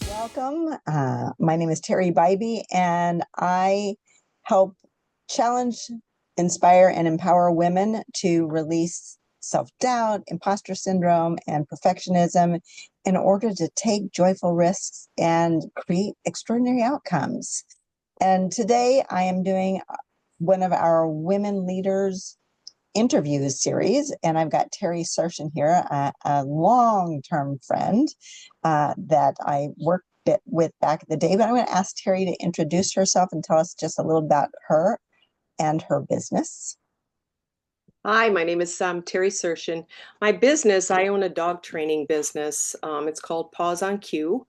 Welcome. My name is Teri Bybee, and I help challenge, inspire, and empower women to release self-doubt, imposter syndrome, and perfectionism in order to take joyful risks and create extraordinary outcomes. And today I am doing one of our women leaders interviews series, and I've got Terri Sershen here, a long-term friend that I worked with back in the day. But I'm going to ask Terri to introduce herself and tell us just a little about her and her business. Hi, my name is Terri Sershen. My business, I own a dog training business. It's called Paws on Cue.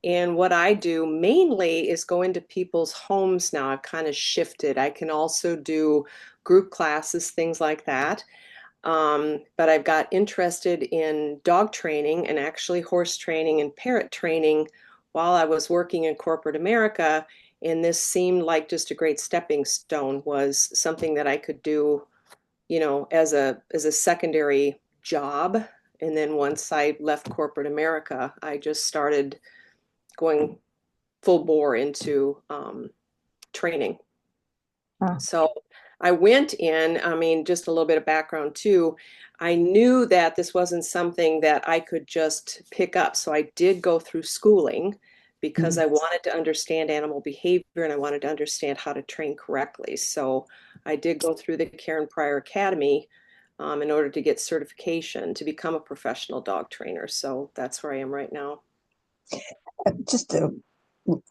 And what I do mainly is go into people's homes now. I've kind of shifted. I can also do group classes, things like that. But I've got interested in dog training and actually horse training and parrot training while I was working in corporate America. And this seemed like just a great stepping stone, was something that I could do, as a secondary job. And then once I left corporate America, I just started going full bore into training. Huh. So I went in, just a little bit of background too. I knew that this wasn't something that I could just pick up. So I did go through schooling because I wanted to understand animal behavior and I wanted to understand how to train correctly. So I did go through the Karen Pryor Academy in order to get certification to become a professional dog trainer. So that's where I am right now. Just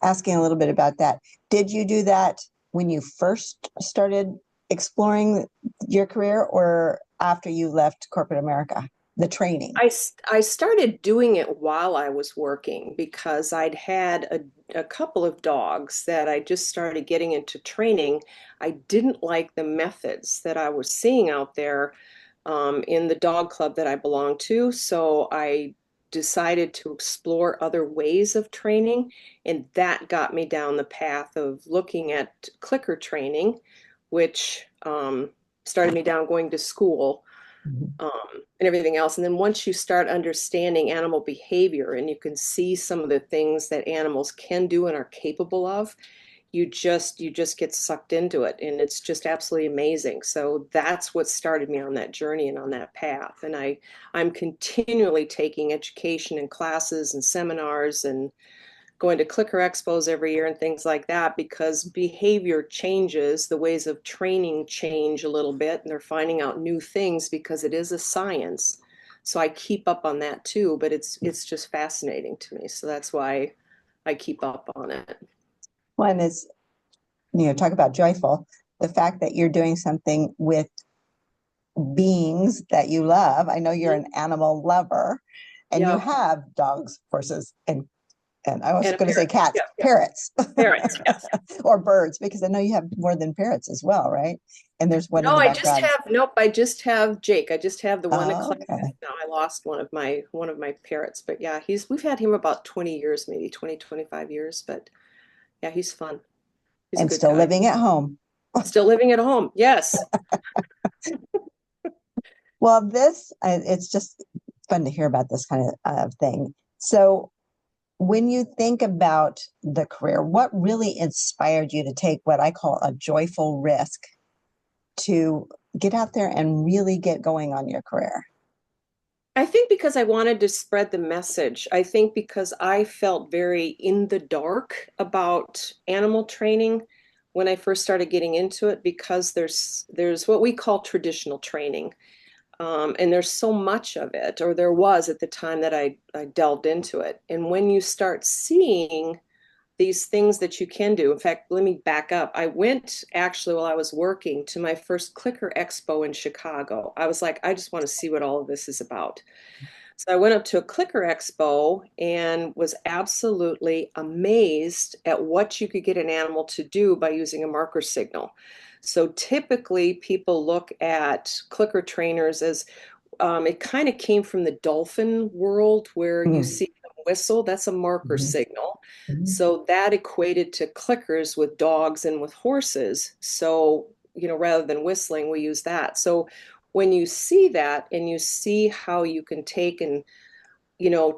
asking a little bit about that. Did you do that when you first started exploring your career, or after you left corporate America, the training? I started doing it while I was working because I'd had a couple of dogs that I just started getting into training. I didn't like the methods that I was seeing out there in the dog club that I belonged to. So I decided to explore other ways of training, and that got me down the path of looking at clicker training, which started me down going to school and everything else. And then once you start understanding animal behavior and you can see some of the things that animals can do and are capable of, you just get sucked into it, and it's just absolutely amazing. So that's what started me on that journey and on that path. And I'm continually taking education and classes and seminars and going to clicker expos every year and things like that, because behavior changes, the ways of training change a little bit, and they're finding out new things because it is a science. So I keep up on that too, but it's just fascinating to me. So that's why I keep up on it. One is, talk about joyful, the fact that you're doing something with beings that you love. I know you're an animal lover, and you Yeah. have dogs, horses, and I was And a going to say parrot. cats, Yeah. parrots, Parrots, yes. or birds, because I know you have more than parrots as well, right? And there's one in No, the I just background. have nope, I just have Jake. I just have the one that Oh, collects. okay. Now I lost one of my parrots, but yeah, we've had him about 20 years, maybe 20, 25 years, but yeah, he's fun. He's a And good still guy. living at home. Still living at home. Yes. Well, it's just fun to hear about this kind of thing. So, when you think about the career, what really inspired you to take what I call a joyful risk to get out there and really get going on your career? I think because I wanted to spread the message. I think because I felt very in the dark about animal training when I first started getting into it, because there's what we call traditional training. And there's so much of it, or there was at the time that I delved into it. And when you start seeing these things that you can do, in fact, let me back up. I went actually while I was working to my first clicker expo in Chicago. I was like, I just want to see what all of this is about. So I went up to a clicker expo and was absolutely amazed at what you could get an animal to do by using a marker signal. So typically people look at clicker trainers as it kind of came from the dolphin world where you Mm-hmm. see them whistle. That's a marker Mm-hmm. signal. Mm-hmm. So that equated to clickers with dogs and with horses. So, rather than whistling, we use that. So when you see that and you see how you can take and,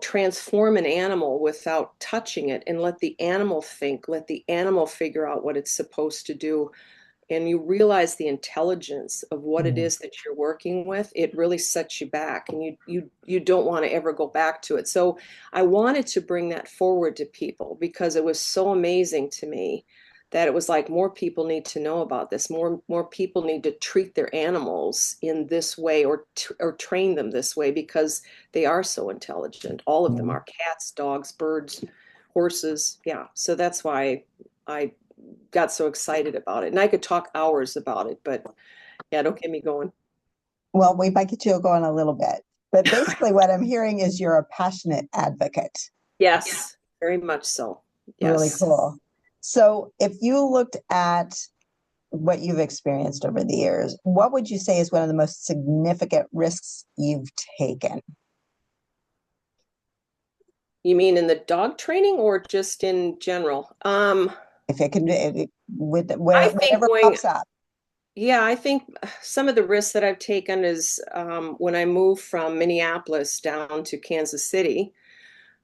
transform an animal without touching it and let the animal think, let the animal figure out what it's supposed to do, and you realize the intelligence of what it Mm. is that you're working with, it really sets you back, and you don't want to ever go back to it. So I wanted to bring that forward to people because it was so amazing to me that it was like more people need to know about this. More people need to treat their animals in this way, or train them this way, because they are so intelligent. All of them Mm. are: cats, dogs, birds, horses. Yeah. So that's why I got so excited about it. And I could talk hours about it, but yeah, don't get me going. Well, we might get you going a little bit, but basically what I'm hearing is you're a passionate advocate. Yes, very much so. Really Yes. cool. So if you looked at what you've experienced over the years, what would you say is one of the most significant risks you've taken? You mean in the dog training or just in general? If it can, with I think whatever going, pops up. yeah, I think some of the risks that I've taken is when I moved from Minneapolis down to Kansas City,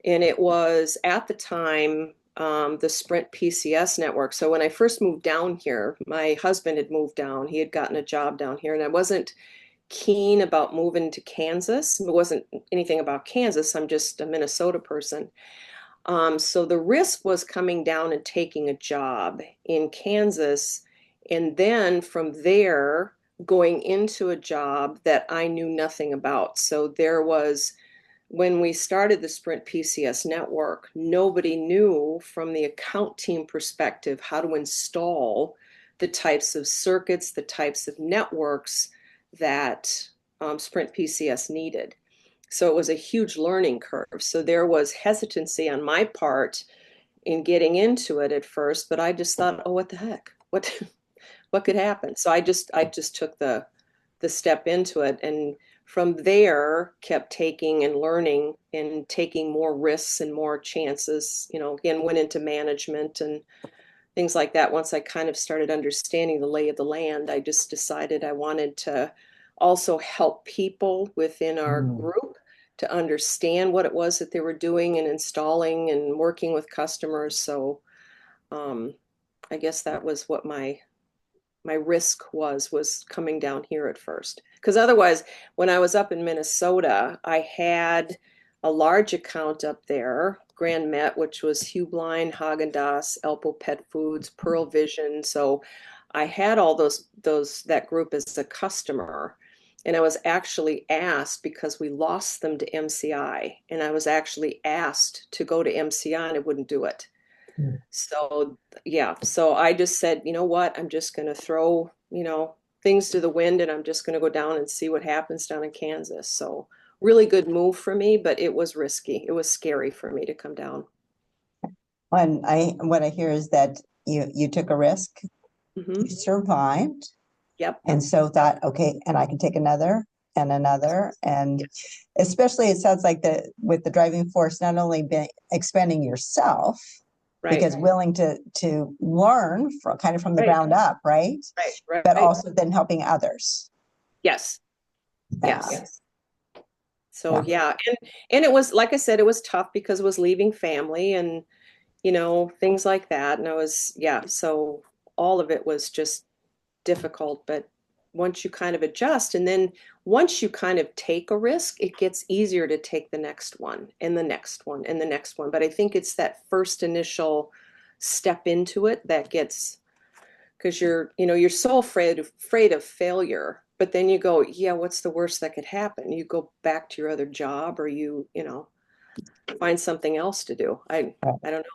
and it was at the time the Sprint PCS network. So when I first moved down here, my husband had moved down. He had gotten a job down here, and I wasn't keen about moving to Kansas. It wasn't anything about Kansas. I'm just a Minnesota person. So the risk was coming down and taking a job in Kansas, and then from there going into a job that I knew nothing about. So there was, when we started the Sprint PCS network, nobody knew from the account team perspective how to install the types of circuits, the types of networks that Sprint PCS needed. So it was a huge learning curve. So there was hesitancy on my part in getting into it at first, but I just thought, oh, what the heck? What could happen? So I just took the step into it, and from there kept taking and learning and taking more risks and more chances. Again, went into management and things like that. Once I kind of started understanding the lay of the land, I just decided I wanted to also help people within our Mm. group to understand what it was that they were doing and installing and working with customers. So um, I guess that was what my risk was coming down here at first. Because otherwise, when I was up in Minnesota, I had a large account up there, Grand Met, which was Hugh Blind, Haagen-Dazs, Elpo Pet Foods, Pearl Vision. So I had all that group as a customer. And I was actually asked, because we lost them to MCI, and I was actually asked to go to MCI, and I wouldn't do it. Mm. So yeah, so I just said, you know what, I'm just going to throw, things to the wind, and I'm just going to go down and see what happens down in Kansas. So really good move for me, but it was risky. It was scary for me to come down. And what I hear is that you took a risk, you Hmm. survived, Yep. and so thought, okay, and I can take another and another, and Yeah. especially it sounds like with the driving force, not only expanding yourself, Right. because willing to learn from kind of from the Right. ground up, right? Right. But Right. also then helping others. Yes. Yeah, Yes. So yeah. yeah, and it was, like I said, it was tough because it was leaving family and things like that. And I was, yeah, so all of it was just difficult. But once you kind of adjust, and then once you kind of take a risk, it gets easier to take the next one and the next one and the next one. But I think it's that first initial step into it that gets, because you're so afraid of failure. But then you go, yeah, what's the worst that could happen? You go back to your other job, or you find something else to do. I don't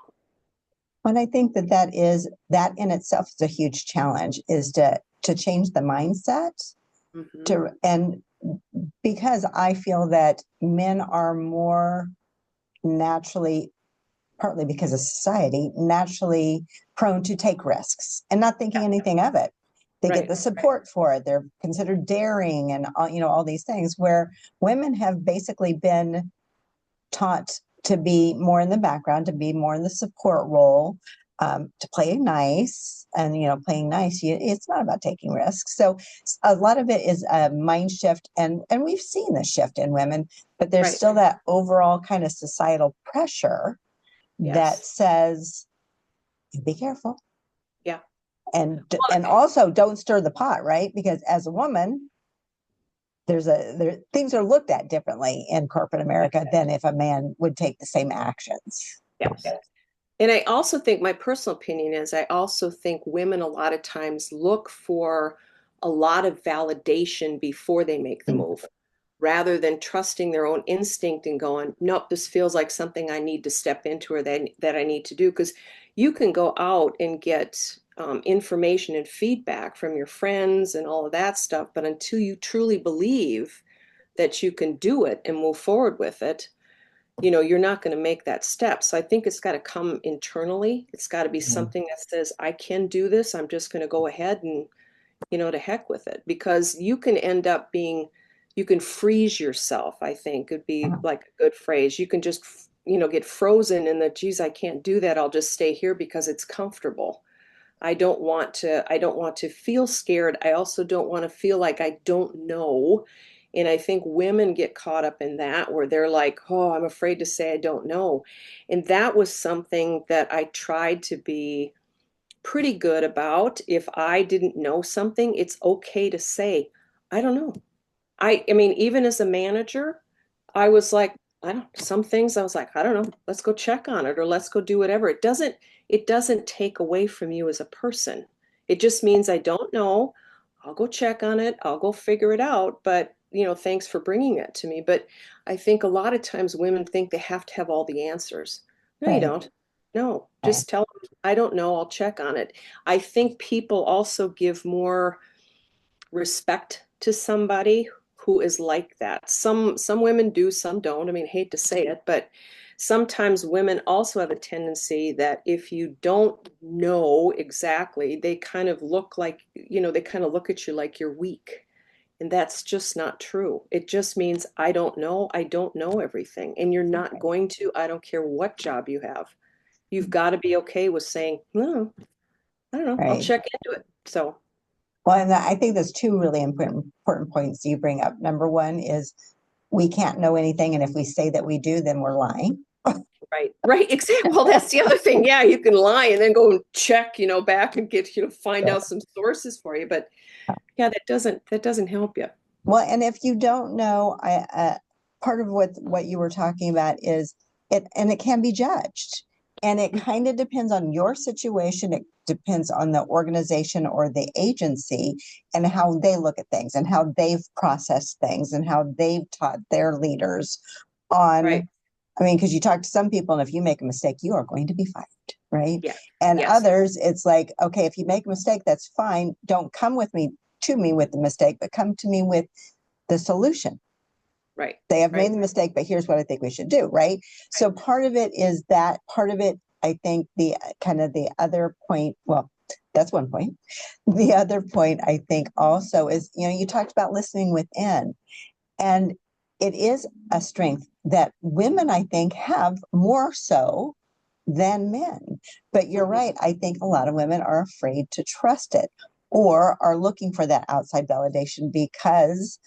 And I think that in itself is a huge challenge, is to change the mindset know. Hmm. to and because I feel that men are more naturally, partly because of society, naturally prone to take risks and not thinking Yeah. anything of it. They get Right. the support for it. They're considered daring and all these things, where women have basically been taught to be more in the background, to be more in the support role, to play nice. And, playing nice, it's not about taking risks. So a lot of it is a mind shift. And we've seen the shift in women, but there's Right. still that overall kind of societal pressure that Yes. says, be careful. Yeah. And also don't stir the pot, right? Because as a woman, things are looked at differently in corporate America than if a man would take the same actions. Yes. And I also think my personal opinion is I also think women a lot of times look for a lot of validation before they make the move, rather than trusting their own instinct and going, nope, this feels like something I need to step into or that I need to do. Because you can go out and get information and feedback from your friends and all of that stuff, but until you truly believe that you can do it and move forward with it, you're not going to make that step. So I think it's got to come internally. It's got to be Mhm. something that says, I can do this. I'm just going to go ahead and, to heck with it. Because you can end up you can freeze yourself, I think would be like a good phrase. You can just, get frozen in the, geez, I can't do that. I'll just stay here because it's comfortable. I don't want to feel scared. I also don't want to feel like I don't know. And I think women get caught up in that where they're like, oh, I'm afraid to say I don't know. And that was something that I tried to be pretty good about. If I didn't know something, it's okay to say, I don't know. I mean, even as a manager, I was like, I don't, some things I was like, I don't know, let's go check on it or let's go do whatever. It doesn't take away from you as a person. It just means I don't know. I'll go check on it. I'll go figure it out. But, thanks for bringing it to me. But I think a lot of times women think they have to have all the answers. No, you Right. don't. No, Right. just tell them, I don't know. I'll check on it. I think people also give more respect to somebody who is like that. Some women do, some don't. I mean, hate to say it, but sometimes women also have a tendency that if you don't know exactly, they kind of look like, they kind of look at you like you're weak. And that's just not true. It just means I don't know. I don't know everything. And you're not going to. I don't care what job you have. You've got to be okay with saying, no, I don't know. I'll Right. check into it. So, Well, and I think there's two really important points you bring up. Number one is we can't know anything, and if we say that we do, then we're lying. right, right, exactly. Well, that's the other thing. Yeah, you can lie and then go and check, back and get, find out some sources for you. But yeah, that doesn't help you. Well, and if you don't know, part of what you were talking about is and it can be judged, and it kind of depends on your situation. It depends on the organization or the agency and how they look at things and how they've processed things and how they've taught their leaders Right. on. I mean, because you talk to some people, and if you make a mistake, you are going to be fired, right? Yeah. And Yes. others, it's like, okay, if you make a mistake, that's fine. Don't come to me with the mistake, but come to me with the solution. Right. They have made Right. the mistake, but here's what I think we should do, right? So part of it is that part of it, I think the kind of the other point, well, that's one point. The other point I think also is, you talked about listening within, and it is a strength that women, I think, have more so than men. But you're right. I think a lot of women are afraid to trust it or are looking for that outside validation because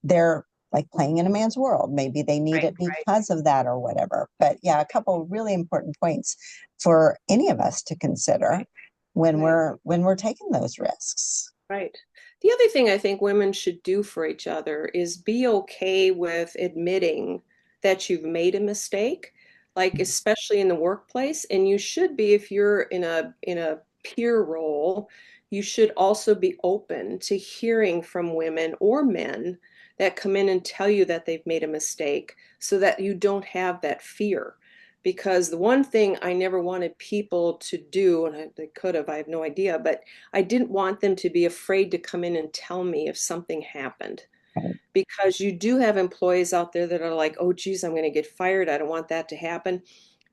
they're like playing in a man's world. Maybe they need Right. it because of that or whatever. But yeah, a couple of really important points for any of us to consider Right. when Right. we're taking those risks. Right. The other thing I think women should do for each other is be okay with admitting that you've made a mistake, like especially in the workplace. And you should be, if you're in a peer role, you should also be open to hearing from women or men that come in and tell you that they've made a mistake so that you don't have that fear. Because the one thing I never wanted people to do, and they could have, I have no idea, but I didn't want them to be afraid to come in and tell me if something happened. Right. Because you do have employees out there that are like, oh, geez, I'm going to get fired. I don't want that to happen.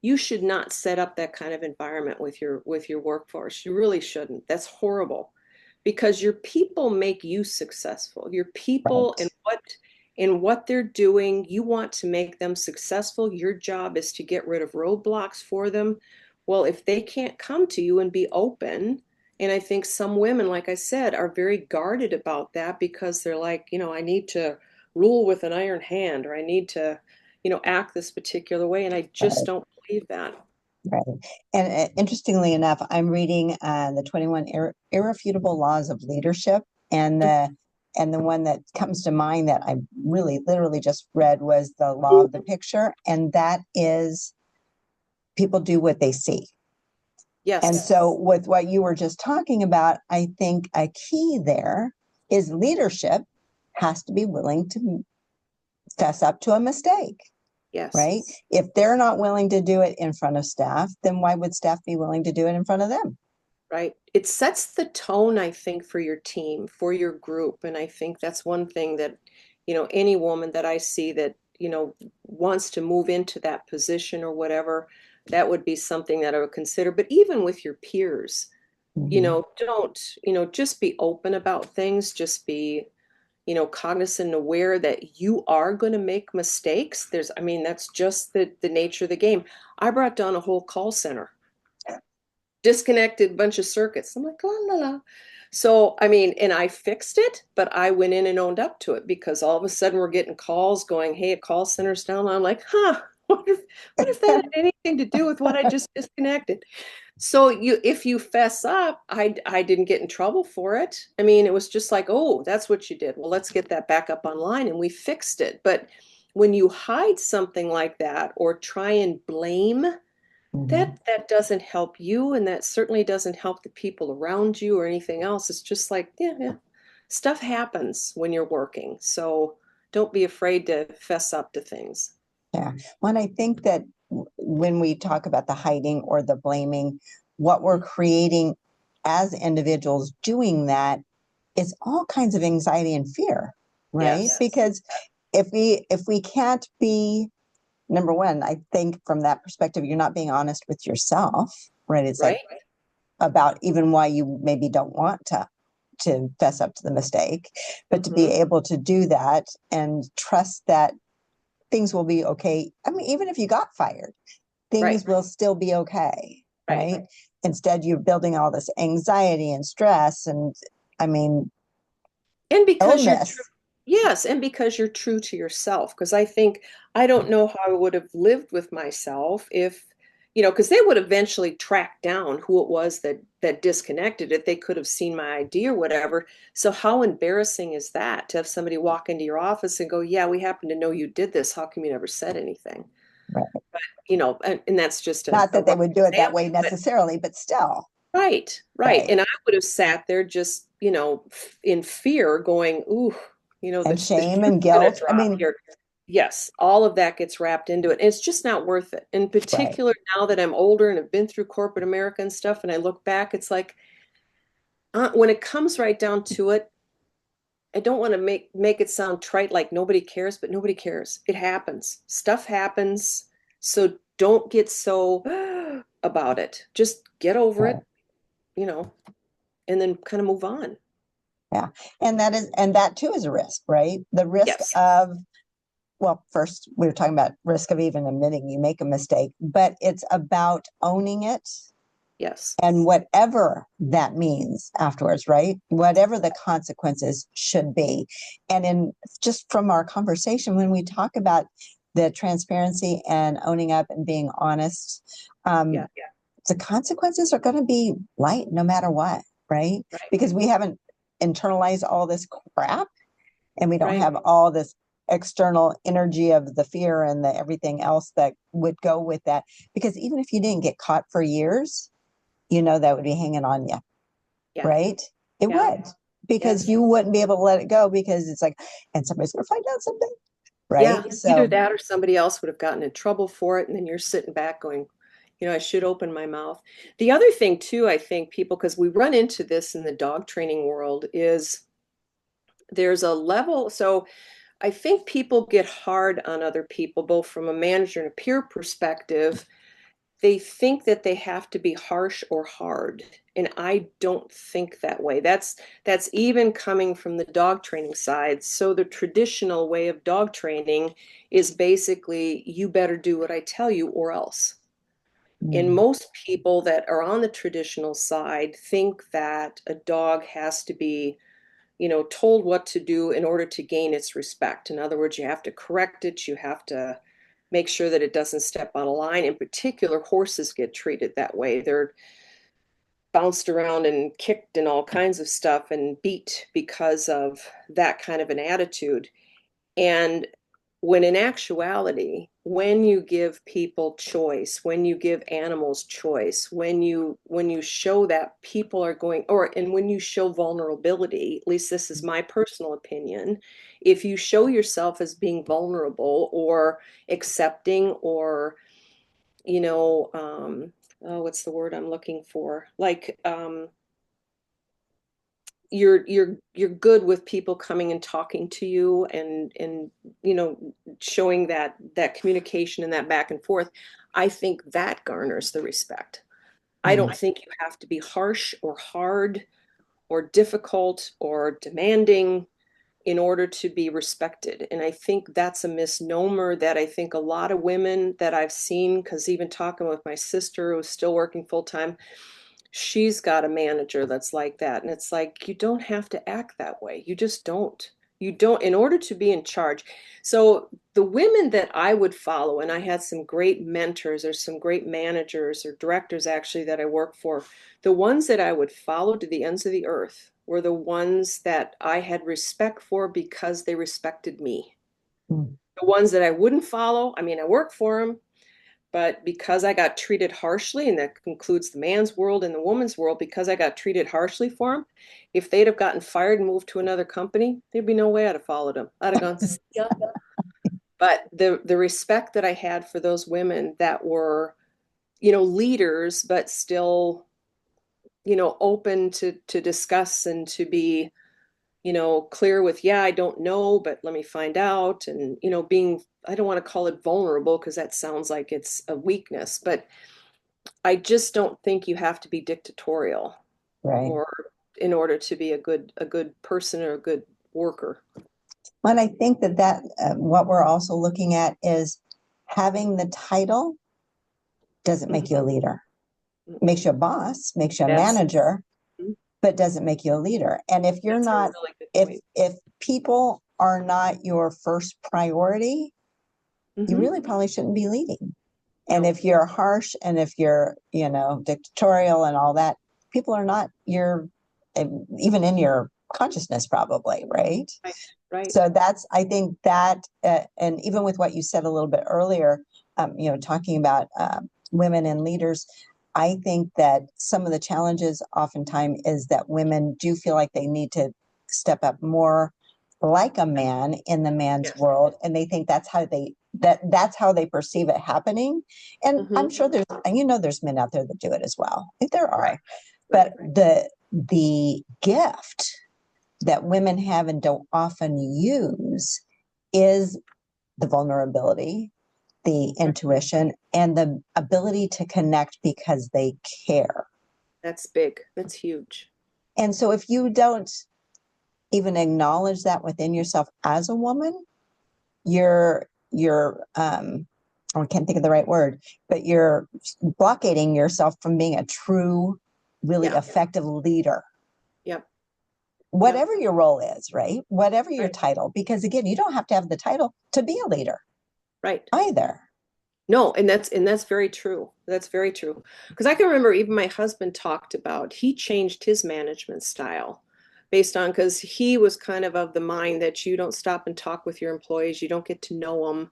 You should not set up that kind of environment with your workforce. You really shouldn't. That's horrible because your people make you successful. Your people Right. and what they're doing, you want to make them successful. Your job is to get rid of roadblocks for them Well, if they can't come to you and be open, and I think some women, like I said, are very guarded about that because they're like, I need to rule with an iron hand, or I need to, act this particular way. And I just Right. don't believe that. Right. And interestingly enough, I'm reading the 21 Irrefutable Laws of Leadership, and the one that comes to mind that I really literally just read was the law of the picture, and that is people do what they see. And Yes, so with what you were just talking about, I think a key there is leadership has to be willing to fess up to a mistake. yes. Right? If they're not willing to do it in front of staff, then why would staff be willing to do it in front of them? Right. It sets the tone, I think, for your team, for your group. And I think that's one thing that, any woman that I see that, wants to move into that position or whatever, that would be something that I would consider. But even with your peers, Mm-hmm. don't, just be open about things, just be, cognizant and aware that you are going to make mistakes. I mean, that's just the nature of the game. I brought down a whole call center, disconnected a bunch of circuits. I'm like, la la la. So, I mean, and I fixed it, but I went in and owned up to it because all of a sudden we're getting calls going, hey, a call center's down. I'm like, what if that had anything to do with what I just disconnected? So if you fess up, I didn't get in trouble for it. I mean, it was just like, oh, that's what you did. Well, let's get that back up online and we fixed it. But when you hide something like that or try and blame, Mm-hmm. that doesn't help you, and that certainly doesn't help the people around you or anything else. It's just like, yeah, yeah. Stuff happens when you're working. So don't be afraid to fess up to things. Yeah. When I think that when we talk about the hiding or the blaming, what we're creating as individuals doing that is all kinds of anxiety and fear, right? Yes. Because if we can't be number one, I think from that perspective, you're not being honest with yourself, right? It's like Right? about even why you maybe don't want to fess up to the mistake, but to be Hmm. able to do that and trust that things will be okay. I mean, even if you got fired, Right. things will still be okay, Right. right? Instead, you're building all this anxiety and stress, and I mean, And because you're true, illness. yes, and because you're true to yourself. Because I think I don't know how I would have lived with myself if, because they would eventually track down who it was that disconnected it. They could have seen my ID or whatever. So how embarrassing is that to have somebody walk into your office and go, "Yeah, we happen to know you did this. How come you never said anything?" Right. And that's just Not a that they rough would do it that way example, but necessarily, but still, right, right. right? And I would have sat there just, in fear going, ooh, And the shame shoe's and gonna guilt. I drop mean, here. Yes, all of that gets wrapped into it. And it's just not worth it. In right. particular, now that I'm older and have been through corporate America and stuff, and I look back, it's like, when it comes right down to it, I don't want to make it sound trite like nobody cares, but nobody cares. It happens. Stuff happens. So don't get so about it. Just get over Right. it, you know, and then kind of move on. Yeah. And that too is a risk, right? The risk Yes. of, well, first we were talking about risk of even admitting you make a mistake, but it's about owning it Yes. and whatever that means afterwards, right? Whatever the consequences should be. And in just from our conversation, when we talk about the transparency and owning up and being honest, Yeah. um, the consequences are going to be light no matter what, right? Right. Because we haven't internalized all this crap and we don't Right. have all this external energy of the fear and the everything else that would go with that. Because even if you didn't get caught for years, that would be hanging on you, Yeah. right? It Yeah. would, because Yes. you wouldn't be able to let it go because it's like, and somebody's going to find out someday, Yeah. right? Either So, that or somebody else would have gotten in trouble for it. And then you're sitting back going, I should open my mouth. The other thing, too, I think people, because we run into this in the dog training world, is there's a level. So I think people get hard on other people, both from a manager and a peer perspective. They think that they have to be harsh or hard, and I don't think that way. That's even coming from the dog training side. So the traditional way of dog training is basically you better do what I tell you or else. And Mm. most people that are on the traditional side think that a dog has to be, told what to do in order to gain its respect. In other words, you have to correct it, you have to make sure that it doesn't step on a line. In particular, horses get treated that way. They're bounced around and kicked and all kinds of stuff and beat because of that kind of an attitude. And when in actuality, when you give people choice, when you give animals choice, when you show that people are going, or and when you show vulnerability, at least this is my personal opinion, if you show yourself as being vulnerable or accepting or, you know, oh, what's the word I'm looking for? Like you're good with people coming and talking to you and showing that communication and that back and forth. I think that garners the respect. I Mm. don't think you have to be harsh or hard or difficult or demanding in order to be respected. And I think that's a misnomer that I think a lot of women that I've seen, because even talking with my sister who's still working full time, she's got a manager that's like that. And it's like, you don't have to act that way. You just don't. You don't, in order to be in charge. So the women that I would follow, and I had some great mentors or some great managers or directors actually that I worked for, the ones that I would follow to the ends of the earth were the ones that I had respect for because they respected me. Mm. The ones that I wouldn't follow, I mean, I worked for them, but because I got treated harshly, and that includes the man's world and the woman's world, because I got treated harshly for them, if they'd have gotten fired and moved to another company, there'd be no way I'd have followed them. I'd have gone, see ya. But the respect that I had for those women that were, leaders, but still, open to discuss and to be, clear with, yeah, I don't know, but let me find out. And, being, I don't want to call it vulnerable because that sounds like it's a weakness, but I just don't think you have to be dictatorial Right. or in order to be a good person or a good worker. And I think that what we're also looking at is having the title doesn't make you a leader. Makes you a boss, makes you a That's manager, but doesn't make you a leader. And if you're that's a not, really good if point. if people are not your first priority, you Hmm. really probably shouldn't be leading. And No. if you're harsh and if you're, dictatorial and all that, people are not your, even in your consciousness, probably, right? Right. Right. So I think that, and even with what you said a little bit earlier, talking about women and leaders, I think that some of the challenges oftentimes is that women do feel like they need to step up more like a man in the man's Yes. world, and they think that's how they perceive it happening. And I'm Hmm. sure there's men out there that do it as well. There Right. are, Right. but the gift that women have and don't often use is the vulnerability, the Right. intuition, and the ability to connect because they care. That's big. That's huge. And so if you don't even acknowledge that within yourself as a woman, you're I can't think of the right word, but you're blockading yourself from being a true, really Yeah. effective leader, Yep. Yep. whatever your role is, right? Whatever your Right. title, because again, you don't have to have the title to be a leader Right. either. No, and that's very true. That's very true. Because I can remember even my husband talked about he changed his management style based on because he was kind of the mind that you don't stop and talk with your employees, you don't get to know them,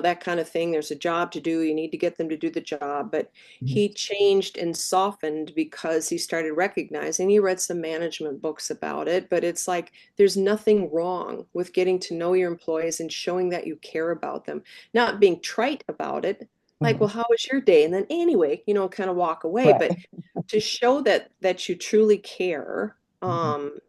that kind of thing. There's a job to do, you need to get them to do the job. But Mhm. he changed and softened because he started recognizing, he read some management books about it, but it's like there's nothing wrong with getting to know your employees and showing that you care about them, not being trite about it, like, Mhm. well, how was your day? And then anyway, kind of walk away, but Right. to show that you truly care. Mhm.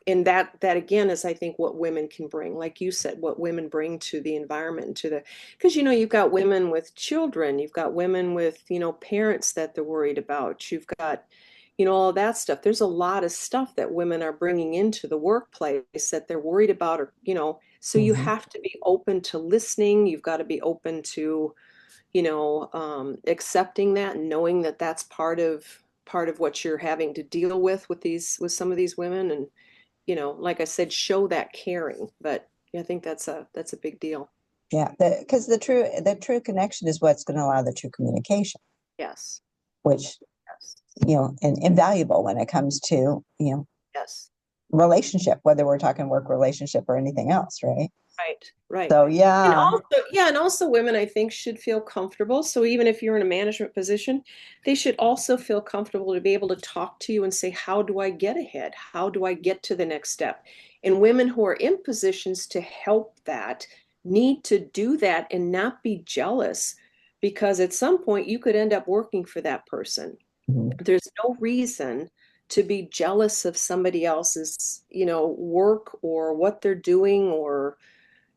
And that again is, I think, what women can bring, like you said, what women bring to the environment, to the, because you've got women with children, you've got women with parents that they're worried about, you've got all that stuff. There's a lot of stuff that women are bringing into the workplace that they're worried about, or so you Mhm. have to be open to listening, you've got to be open to accepting that and knowing that that's part of what you're having to deal with some of these women. And, like I said, show that caring. But I think that's a big deal. Yeah, because the true connection is what's going to allow the true communication, Yes. which Yes. and invaluable when it comes to Yes. relationship, whether we're talking work relationship or anything else, right? Right. Right. So And yeah. also, yeah, and also women, I think, should feel comfortable. So even if you're in a management position, they should also feel comfortable to be able to talk to you and say, how do I get ahead? How do I get to the next step? And women who are in positions to help that need to do that and not be jealous, because at some point you could end up working for that person. Mhm. There's no reason to be jealous of somebody else's, work or what they're doing or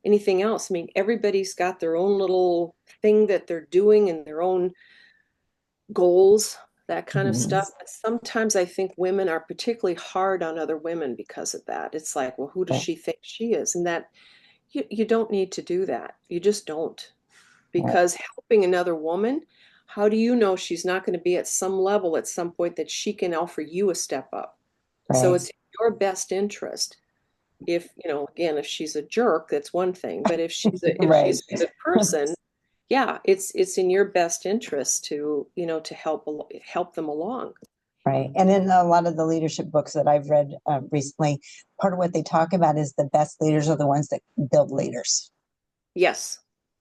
anything else. I mean, everybody's got their own little thing that they're doing and their own goals, that kind of Mhm. stuff. But sometimes I think women are particularly hard on other women because of that. It's like, well, who does Right, she think she is? And that you don't need to do that. You just don't. right, Because helping another woman, how do you know she's not going to be at some level at some point that she can offer you a step up? So right, it's in your best interest. If, again, if she's a jerk, that's one thing. But if she's right, a good person, yeah, it's in your best interest to help them along. right. And in a lot of the leadership books that I've read recently, part of what they talk about is the best leaders are the ones that build leaders. Yes.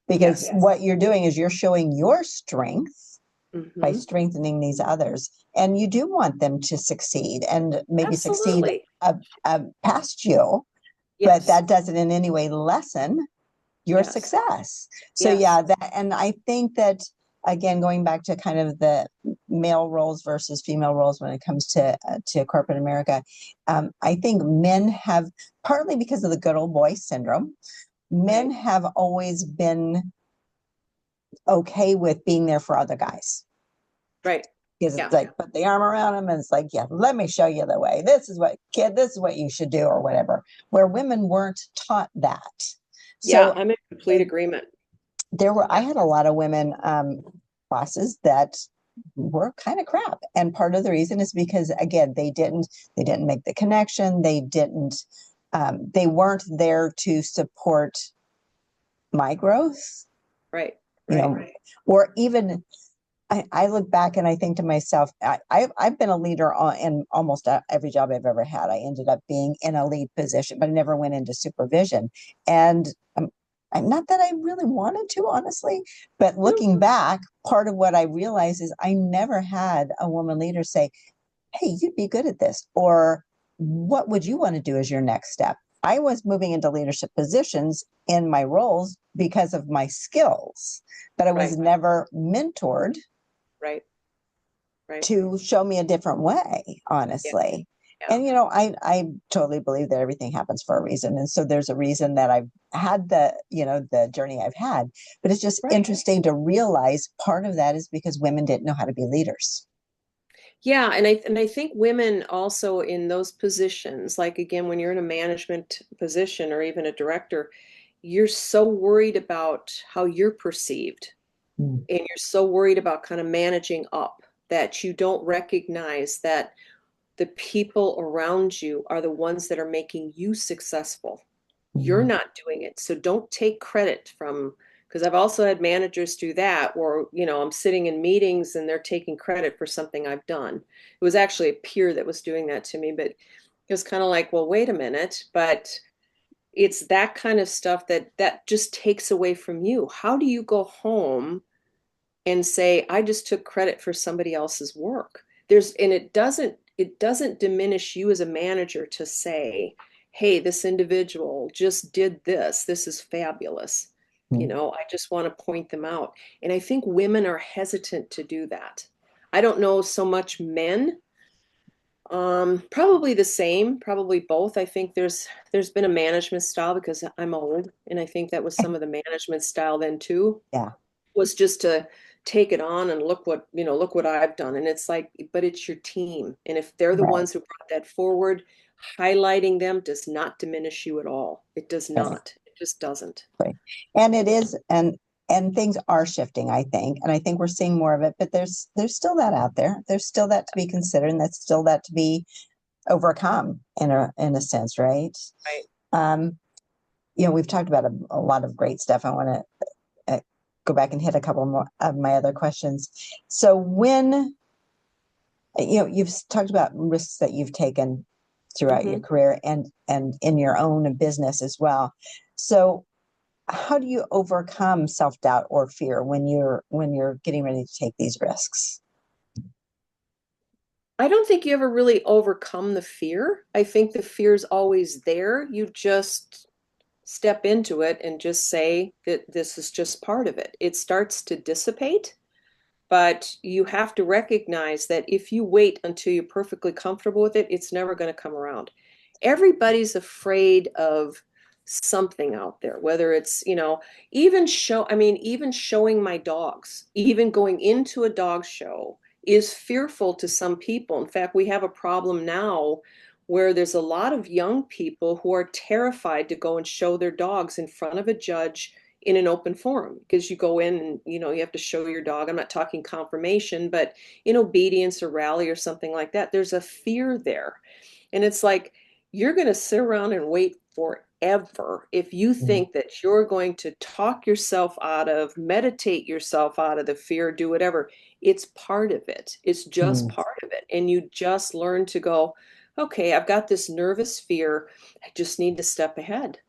Because Yes. what you're doing is you're showing your strength by Hmm. strengthening these others. And you do want them to succeed and maybe succeed Absolutely. past you, but Yes. that doesn't in any way lessen your Yes. success. So Yes. yeah, that, and I think that again, going back to kind of the male roles versus female roles when it comes to corporate America, I think men have, partly because of the good old boy syndrome, men Right. have always been okay with being there for other guys. Right. Because it's Yeah. like put the arm around him and it's like, yeah, let me show you the way. This is what you should do, or whatever. Where women weren't taught that. Yeah, So I'm in complete agreement. I Yeah. had a lot of women bosses that were kind of crap. And part of the reason is because again, they didn't make the connection. They weren't there to support my growth, Right. you Right. know, or even I look back and I think to myself, I've been a leader in almost every job I've ever had. I ended up being in a lead position, but I never went into supervision. And I'm not that I really wanted to, honestly, but No. looking back, part of what I realized is I never had a woman leader say, hey, you'd be good at this, or what would you want to do as your next step? I was moving into leadership positions in my roles because of my skills, but I was Right. never mentored Right. Right. to show me a different way, Yeah. honestly. Yeah. And I totally believe that everything happens for a reason. And so there's a reason that I've had the journey I've had. But it's just Right. interesting to realize part of that is because women didn't know how to be leaders. Yeah, and I think women also in those positions, like again, when you're in a management position or even a director, you're so worried about how you're perceived, Mm. and you're so worried about kind of managing up that you don't recognize that the people around you are the ones that are making you successful. You're Mm. not doing it. So don't take credit from, because I've also had managers do that where, I'm sitting in meetings and they're taking credit for something I've done. It was actually a peer that was doing that to me, but it was kind of like, well, wait a minute, but it's that kind of stuff that just takes away from you. How do you go home and say, I just took credit for somebody else's work? And it doesn't diminish you as a manager to say, hey, this individual just did this. This is fabulous. Mm. I just want to point them out. And I think women are hesitant to do that. I don't know so much men. Probably the same, probably both. I think there's been a management style because I'm old, and I think that was some of the management style then too, Yeah, was just to take it on and look what I've done. And it's like, but it's your team. And if they're the right, ones who brought that forward, highlighting them does not diminish you at all. It does right, not. It just doesn't. right. And it is, and and things are shifting, I think, and I think we're seeing more of it, but there's still that out there. There's still that to be considered, and that's still that to be overcome in a sense, right? Right. Um, we've talked about a lot of great stuff. I want to go back and hit a couple more of my other questions. So when you've talked about risks that you've taken throughout your Hmm. career and in your own business as well. So how do you overcome self-doubt or fear when you're getting ready to take these risks? I don't think you ever really overcome the fear. I think the fear is always there. You just step into it and just say that this is just part of it. It starts to dissipate, but you have to recognize that if you wait until you're perfectly comfortable with it, it's never going to come around. Everybody's afraid of something out there, whether it's, even showing my dogs, even going into a dog show is fearful to some people. In fact, we have a problem now where there's a lot of young people who are terrified to go and show their dogs in front of a judge in an open forum, because you go in and you have to show your dog. I'm not talking confirmation, but in obedience or rally or something like that, there's a fear there. And it's like, you're going to sit around and wait forever if you Mm, think that you're going to talk yourself out of, meditate yourself out of the fear, do whatever. It's part of it. It's just mm, part of it. And you just learn to go, okay, I've got this nervous fear. I just need to step ahead.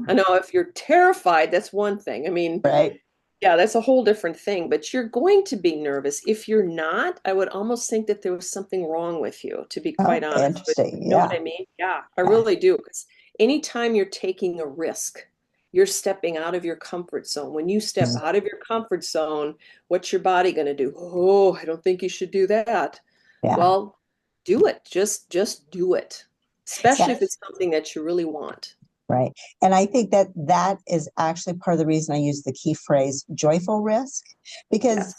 I know if you're terrified, that's one thing. I mean, right. yeah, that's a whole different thing, but you're going to be nervous. If you're not, I would almost think that there was something wrong with you, to be quite Oh, honest. But interesting. you know what Yeah. I mean? Yeah, I Yeah. really do. Because anytime you're taking a risk, you're stepping out of your comfort zone. When you step Mm, out of your comfort zone, what's your body going to do? Oh, I don't think you should do that. yeah. Well, do it. Just do it, especially if Yes. it's something that you really want. Right. And I think that that is actually part of the reason I use the key phrase joyful risk, because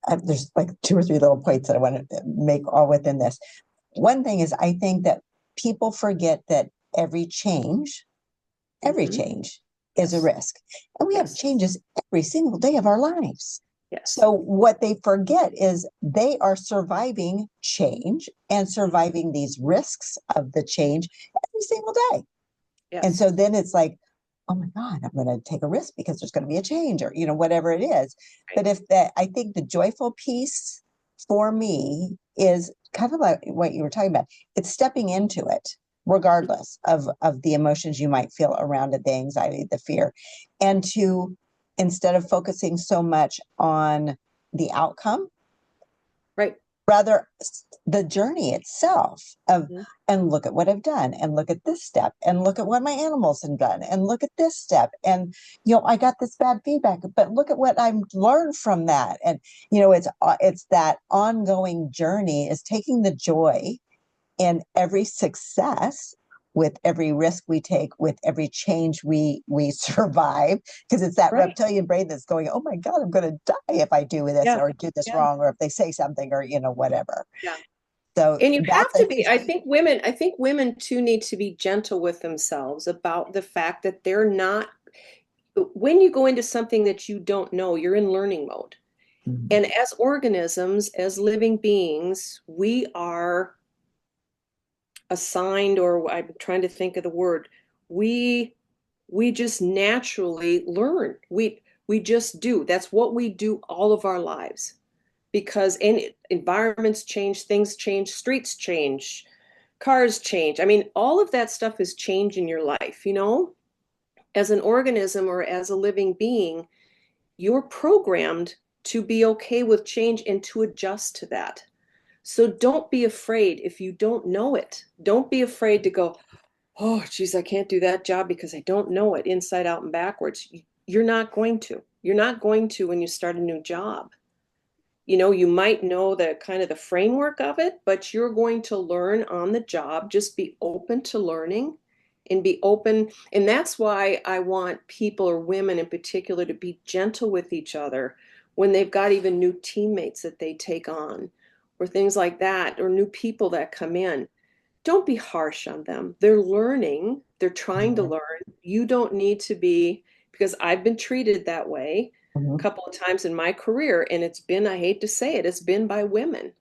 Yes. there's like two or three little points that I want to make all within this. One thing is, I think that people forget that every Hmm. change is a Yes. risk. And we have Yes. changes every single day of our lives. Yes. So what they forget is they are surviving change and surviving these risks of the change every single day. And Yes. so then it's like, oh my God, I'm going to take a risk because there's going to be a change or, whatever it is. Right. But I think the joyful piece for me is kind of like what you were talking about. It's stepping into it, regardless of the emotions you might feel around it, the anxiety, the fear, and to, instead of focusing so much on the outcome, Right. rather the journey itself of, Mhm. and look at what I've done, and look at this step, and look at what my animals have done, and look at this step, and I got this bad feedback, but look at what I've learned from that. And it's that ongoing journey, is taking the joy in every success, with every risk we take, with every change we survive, because it's that Right. reptilian brain that's going, oh my God, I'm going to die if I do this Yeah. or do this Yeah. wrong, or if they say something, or whatever. Yeah. So And you that's, have I to think, be, I think women too need to be gentle with themselves about the fact that they're not, when you go into something that you don't know, you're in learning mode. mm, And as organisms, as living beings, we are assigned, or I'm trying to think of the word, we we just naturally learn. We just do. That's what we do all of our lives, because environments change, things change, streets change, cars change. I mean, all of that stuff is change in your life, as an organism or as a living being, you're programmed to be okay with change and to adjust to that. So don't be afraid if you don't know it. Don't be afraid to go, oh, geez, I can't do that job because I don't know it inside out and backwards. You're not going to. You're not going to when you start a new job. You might know the kind of the framework of it, but you're going to learn on the job. Just be open to learning and be open. And that's why I want people, or women in particular, to be gentle with each other when they've got even new teammates that they take on, or things like that, or new people that come in. Don't be harsh on them. They're learning, they're trying to mm, learn. You don't need to be because I've been treated that way a Mhm. couple of times in my career, and it's been, I hate to say it, it's been by women.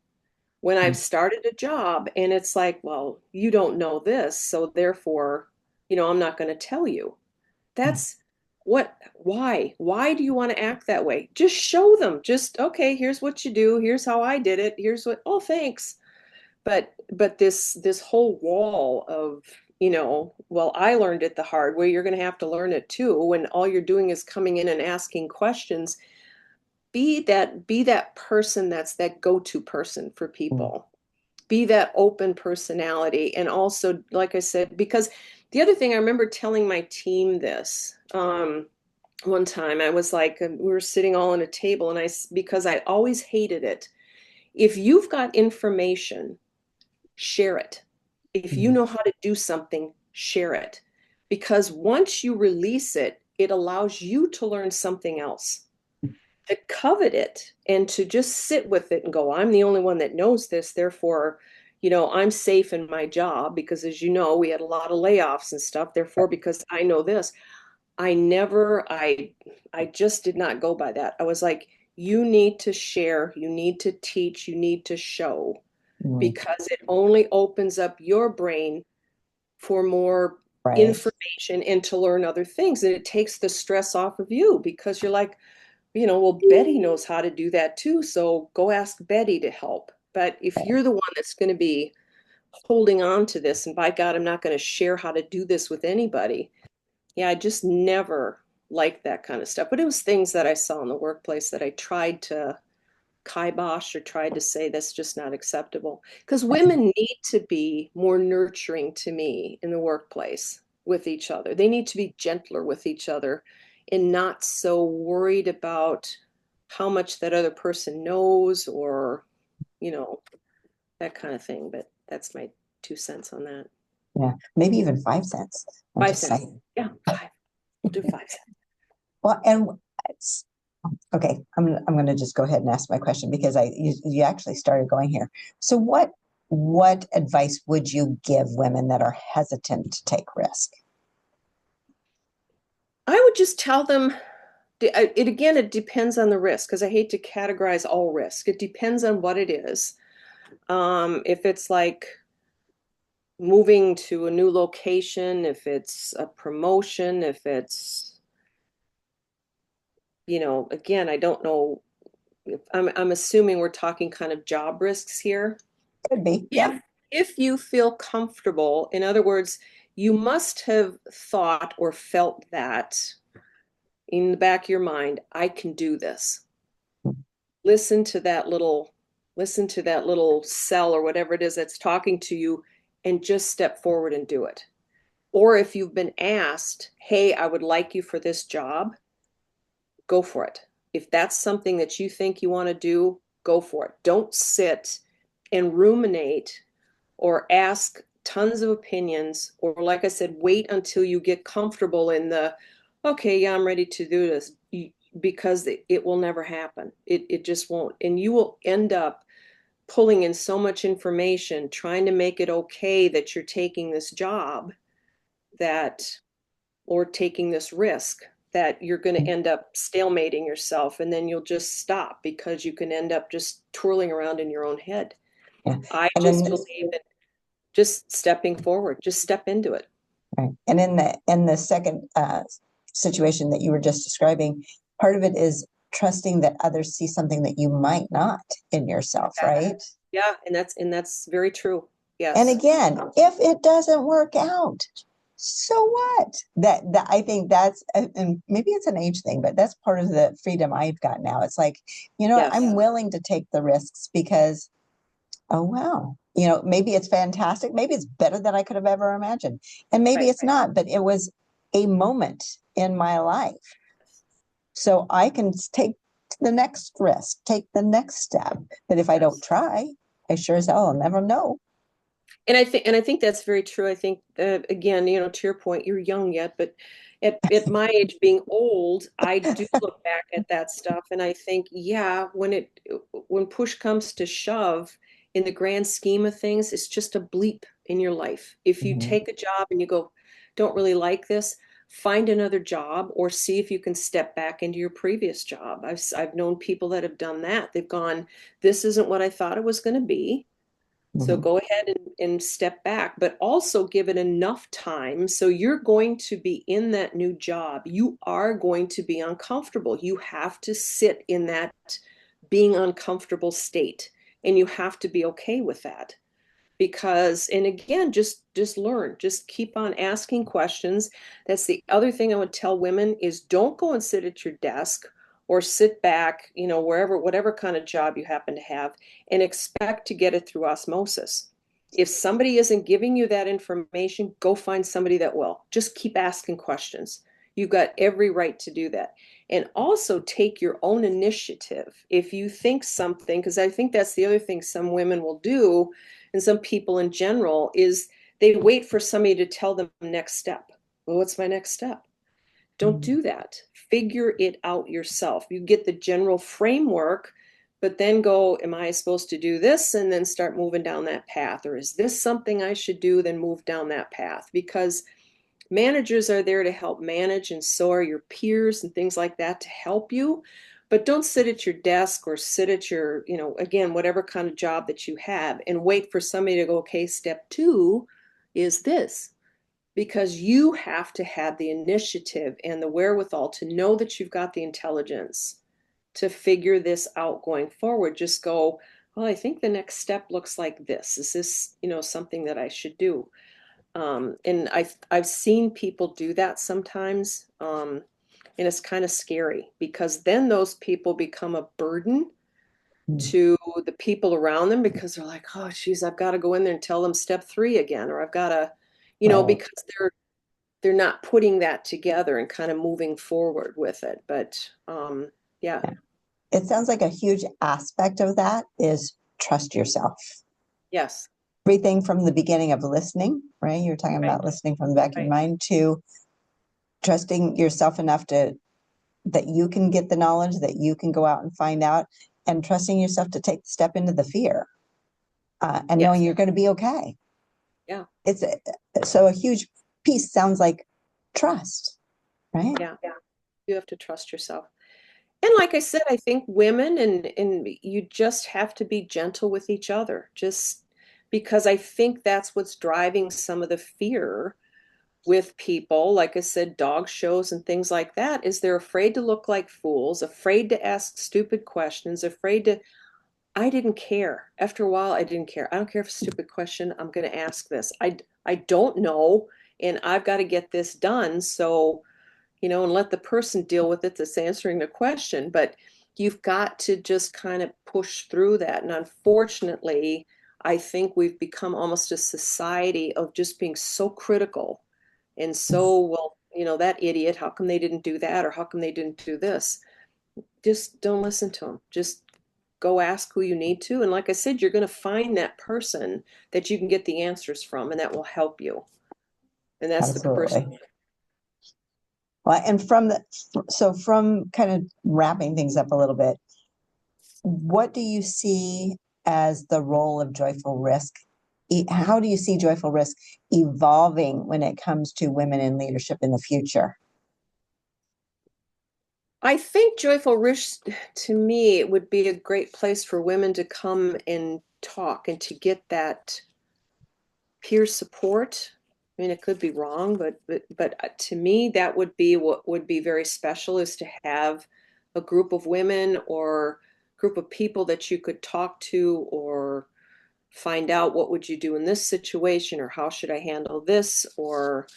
When I've Mhm. started a job and it's like, well, you don't know this, so therefore, I'm not going to tell you. That's why do you want to act that way? Just show them. Just, okay, here's what you do. Here's how I did it. Here's what, oh, thanks. But this whole wall of, well, I learned it the hard way. You're going to have to learn it too. When all you're doing is coming in and asking questions, be that person that's that go-to person for Mhm. people. Be that open personality. And also, like I said, because the other thing I remember telling my team this, one time I was like, we were sitting all on a table and because I always hated it. If you've got information, share it. If you Mhm. know how to do something, share it. Because once you release it, it allows you to learn something else. To covet it and to just sit with it and go, I'm the only one that knows this, therefore, I'm safe in my job because, as you know, we had a lot of layoffs and stuff. Therefore, because I know this, I never, I just did not go by that. I was like, you need to share, you need to teach, you need to show, Mhm. because it only opens up your brain for more Right. information and to learn other things. And it takes the stress off of you because you're like, well, Betty knows how to do that too. So go ask Betty to help. But if Right. you're the one that's going to be holding on to this, and by God, I'm not going to share how to do this with anybody. Yeah, I just never liked that kind of stuff. But it was things that I saw in the workplace that I tried to kibosh or tried to say that's just not acceptable. Because women need to be more nurturing to me in the workplace with each other. They need to be gentler with each other and not so worried about how much that other person knows or, you know, that kind of thing. But that's my 2 cents on that. Yeah. Maybe even 5 cents. I'm Five just cents. saying. Yeah, five. We'll do 5 cents. Well, and it's okay. I'm going to just go ahead and ask my question because you actually started going here. So what advice would you give women that are hesitant to take risk? I would just tell them it again, it depends on the risk because I hate to categorize all risk. It depends on what it is. If it's like moving to a new location, if it's a promotion, if it's, again, I don't know. If, I'm assuming we're talking kind of job risks here. Could be. Yep. If you feel comfortable, in other words, you must have thought or felt that in the back of your mind, I can do this. Listen to that little, listen to that little cell or whatever it is that's talking to you and just step forward and do it. Or if you've been asked, hey, I would like you for this job, go for it. If that's something that you think you want to do, go for it. Don't sit and ruminate or ask tons of opinions, or like I said, wait until you get comfortable in the, okay, yeah, I'm ready to do this, because it will never happen. It just won't. And you will end up pulling in so much information, trying to make it okay that you're taking this job that, or taking this risk, that you're going to end up stalemating yourself and then you'll just stop because you can end up just twirling around in your own head. Yeah. I And just then believe that just stepping forward, just step into it. right. And in the second situation that you were just describing, part of it is trusting that others see something that you might not in yourself, Exactly. right? Yeah, and that's very true. And Yes. again, if it doesn't work out, so what? That I think that's and maybe it's an age thing, but that's part of the freedom I've got now. It's like, I'm Yes. willing to take the risks because oh wow, maybe it's fantastic, maybe it's better than I could have ever imagined, and maybe Right. it's not, but it was a moment in my life, so I can take the next risk, take the next step. But if I don't Yes. try, I sure as hell will never know. And I think that's very true. I think again, to your point, you're young yet, but at my age, being old, I do look back at that stuff and I think, yeah, when push comes to shove, in the grand scheme of things, it's just a bleep in your life. If you Mhm. take a job and you go, don't really like this, find another job or see if you can step back into your previous job. I've known people that have done that. They've gone, this isn't what I thought it was going to be. So Mhm. go ahead and step back, but also give it enough time. So you're going to be in that new job. You are going to be uncomfortable. You have to sit in that being uncomfortable state, and you have to be okay with that. Because, and again, just learn, just keep on asking questions. That's the other thing I would tell women is don't go and sit at your desk or sit back, wherever, whatever kind of job you happen to have, and expect to get it through osmosis. If somebody isn't giving you that information, go find somebody that will. Just keep asking questions. You've got every right to do that. And also take your own initiative. If you think something, because I think that's the other thing some women will do, and some people in general, is they wait for somebody to tell them next step. Well, what's my next step? Don't Mhm. do that. Figure it out yourself. You get the general framework, but then go, am I supposed to do this? And then start moving down that path. Or is this something I should do? Then move down that path. Because managers are there to help manage, and so are your peers and things like that to help you. But don't sit at your desk or sit at your, again, whatever kind of job that you have and wait for somebody to go, okay, step two is this. Because you have to have the initiative and the wherewithal to know that you've got the intelligence to figure this out going forward. Just go, well, I think the next step looks like this. Is this, something that I should do? And I've seen people do that sometimes, and it's kind of scary because then those people become a burden to the people around them because they're like, oh, geez, I've got to go in there and tell them step three again, or I've got to, Right. because they're not putting that together and kind of moving forward with it. But yeah, It sounds like a huge aspect of that is trust yourself. yes, Everything from the beginning of listening, right? You're talking right, about listening from the back of your right, mind to trusting yourself enough to that you can get the knowledge, that you can go out and find out, and trusting yourself to take the step into the fear and knowing yes, you're going to be okay. yeah, It's so a huge piece sounds like trust, right? yeah. You have to trust yourself. And like I said, I think women and you just have to be gentle with each other, just because I think that's what's driving some of the fear with people. Like I said, dog shows and things like that, is they're afraid to look like fools, afraid to ask stupid questions, afraid to, I didn't care. After a while, I didn't care. I don't care if it's a stupid question. I'm going to ask this. I don't know, and I've got to get this done. So, and let the person deal with it that's answering the question. But you've got to just kind of push through that. And unfortunately, I think we've become almost a society of just being so critical and so, well, that idiot, how come they didn't do that? Or how come they didn't do this? Just don't listen to them. Just go ask who you need to. And like I said, you're going to find that person that you can get the answers from, and that will help you. And that's the person. Absolutely. Well, and from kind of wrapping things up a little bit, what do you see as the role of joyful risk? How do you see joyful risk evolving when it comes to women in leadership in the future? I think Joyful Risk, to me, it would be a great place for women to come and talk and to get that peer support. I mean, it could be wrong, but to me, that would be what would be very special, is to have a group of women or group of people that you could talk to or find out what would you do in this situation, or how should I handle this, or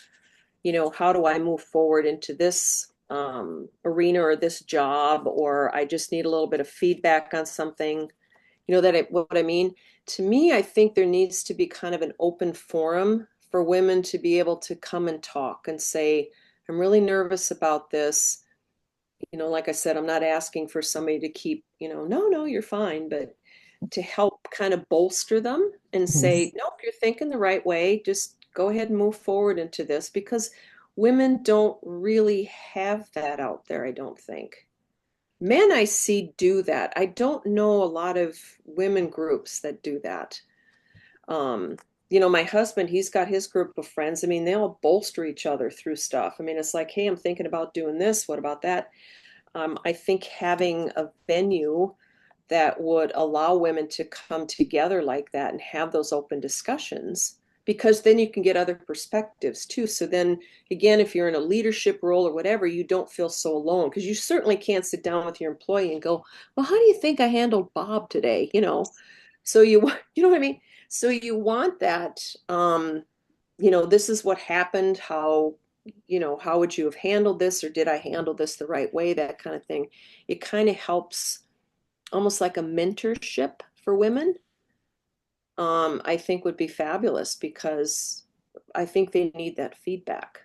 how do I move forward into this arena or this job, or I just need a little bit of feedback on something. What I mean? To me, I think there needs to be kind of an open forum for women to be able to come and talk and say, I'm really nervous about this. Like I said, I'm not asking for somebody to keep, no, no, you're fine, but to help kind of bolster them and say, nope, you're thinking the right way. Just go ahead and move forward into this, because women don't really have that out there, I don't think. Men I see do that. I don't know a lot of women groups that do that. Um, my husband, he's got his group of friends. I mean, they all bolster each other through stuff. I mean, it's like, hey, I'm thinking about doing this. What about that? I think having a venue that would allow women to come together like that and have those open discussions, because then you can get other perspectives too. So then again, if you're in a leadership role or whatever, you don't feel so alone, because you certainly can't sit down with your employee and go, well, how do you think I handled Bob today? So you know what I mean? So you want that, this is what happened. How would you have handled this? Or did I handle this the right way? That kind of thing. It kind of helps, almost like a mentorship for women. I think would be fabulous, because I think they need that feedback.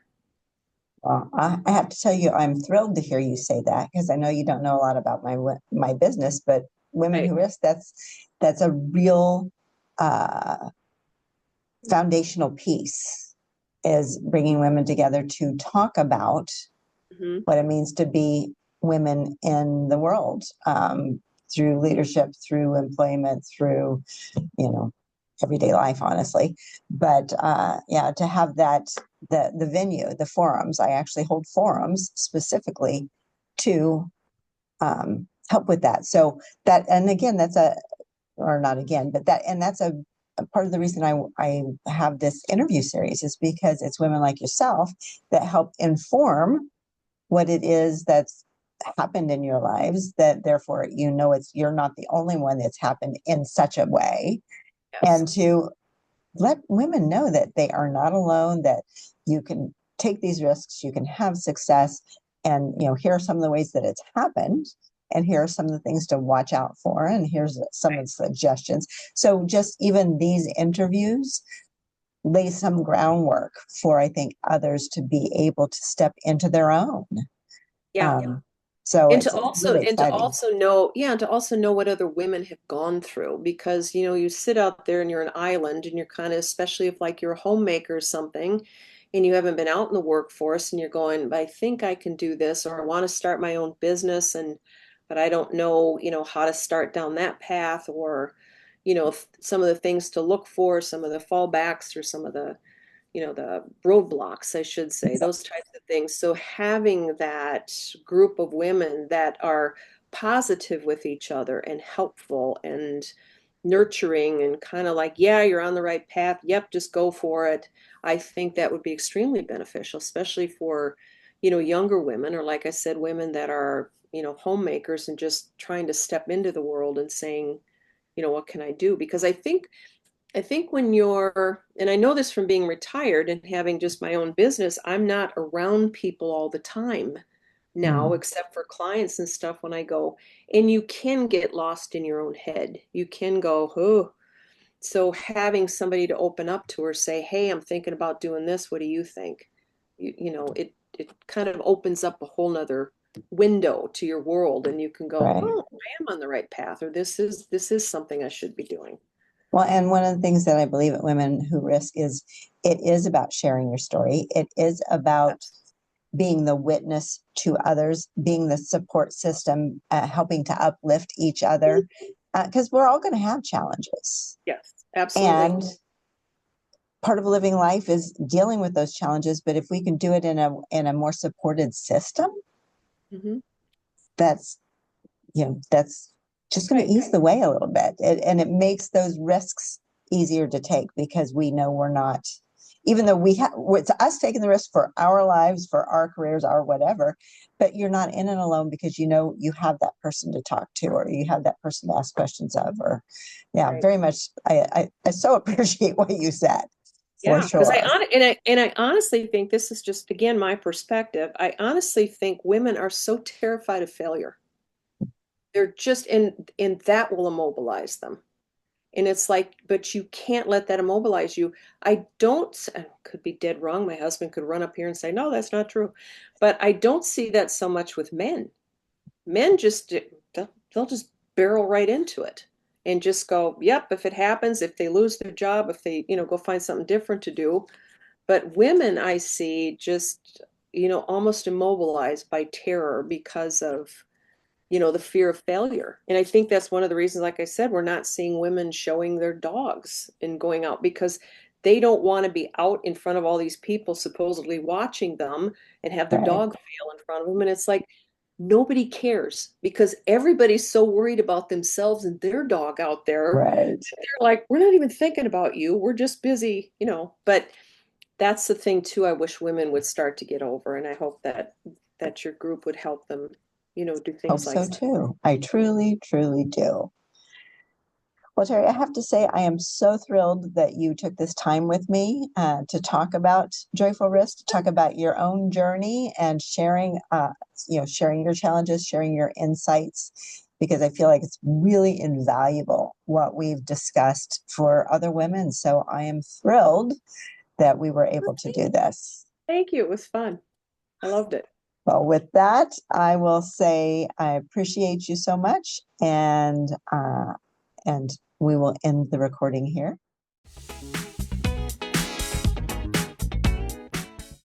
Well, I have to tell you, I'm thrilled to hear you say that because I know you don't know a lot about my business, but Women Right. Who Risk, that's a real uh, foundational piece is bringing women together to talk about Hmm. what it means to be women in the world, through leadership, through employment, through you know everyday life, honestly. But yeah, to have the venue, the forums. I actually hold forums specifically to help with that. So that, and again, that's a, or not again, but that, and that's a part of the reason I have this interview series is because it's women like yourself that help inform what it is that's happened in your lives, that therefore you're not the only one that's happened in such a way, Yes. and to let women know that they are not alone, that you can take these risks, you can have success, and here are some of the ways that it's happened, and here are some of the things to watch out for, and here's some of the suggestions. So just even these interviews lay some groundwork for, I think, others to be able to step into their own. Yeah. Um, so And it's to also really and to exciting. also know, yeah, and to also know what other women have gone through, because you sit out there and you're an island, and you're kind of, especially if like you're a homemaker or something, and you haven't been out in the workforce, and you're going, I think I can do this, or I want to start my own business, and but I don't know, how to start down that path, or some of the things to look for, some of the fallbacks, or some of the roadblocks, I should say, those types of things. So having that group of women that are positive with each other and helpful and nurturing and kind of like, yeah, you're on the right path. Yep, just go for it. I think that would be extremely beneficial, especially for, younger women, or like I said, women that are, homemakers and just trying to step into the world and saying, what can I do? Because I think when and I know this from being retired and having just my own business, I'm not around people all the time now, Mm, except for clients and stuff when I go. And you can get lost in your own head. You can go, oh. So having somebody to open up to, or say, hey, I'm thinking about doing this. What do you think? It kind of opens up a whole nother window to your world, and you can go, right. oh, I am on the right path, or this is something I should be doing. Well, and one of the things that I believe at Women Who Risk is it is about sharing your story. It is about being the witness to others, being the support system, helping to uplift each other, because we're all going to have challenges. Yes, absolutely. And part of living life is dealing with those challenges. But if we can do it in a more supported system, Hmm. that's that's just going to Right. ease the way a little bit, and it makes those risks easier to take because we know we're not, even though it's us taking the risk for our lives, for our careers, our whatever, but you're not in it alone because you have that person to talk to, or you have that person to ask questions of, or yeah, Right. very much. I so appreciate what you said, for Yeah, because sure. I honestly think, this is just again my perspective. I honestly think women are so terrified of failure. They're just and that will immobilize them. And it's like, but you can't let that immobilize you. I could be dead wrong. My husband could run up here and say, no, that's not true. But I don't see that so much with men. Men just, they'll just barrel right into it and just go, yep, if it happens, if they lose their job, if they, go find something different to do. But women I see just, almost immobilized by terror because of, the fear of failure. And I think that's one of the reasons, like I said, we're not seeing women showing their dogs and going out, because they don't want to be out in front of all these people supposedly watching them and have their Right. dog fail in front of them. And it's like, nobody cares because everybody's so worried about themselves and their dog out there. Right. They're like, we're not even thinking about you. We're just busy, you know. But that's the thing too, I wish women would start to get over. And I hope that your group would help them, do Hope things like so that. too. I truly, truly do. Well, Terry, I have to say, I am so thrilled that you took this time with me to talk about Joyful Risk, to talk about your own journey and sharing your challenges, sharing your insights, because I feel like it's really invaluable what we've discussed for other women. So I am thrilled that we were able to do this. Thank you. It was fun. I loved it. Well, with that, I will say I appreciate you so much, and we will end the recording here.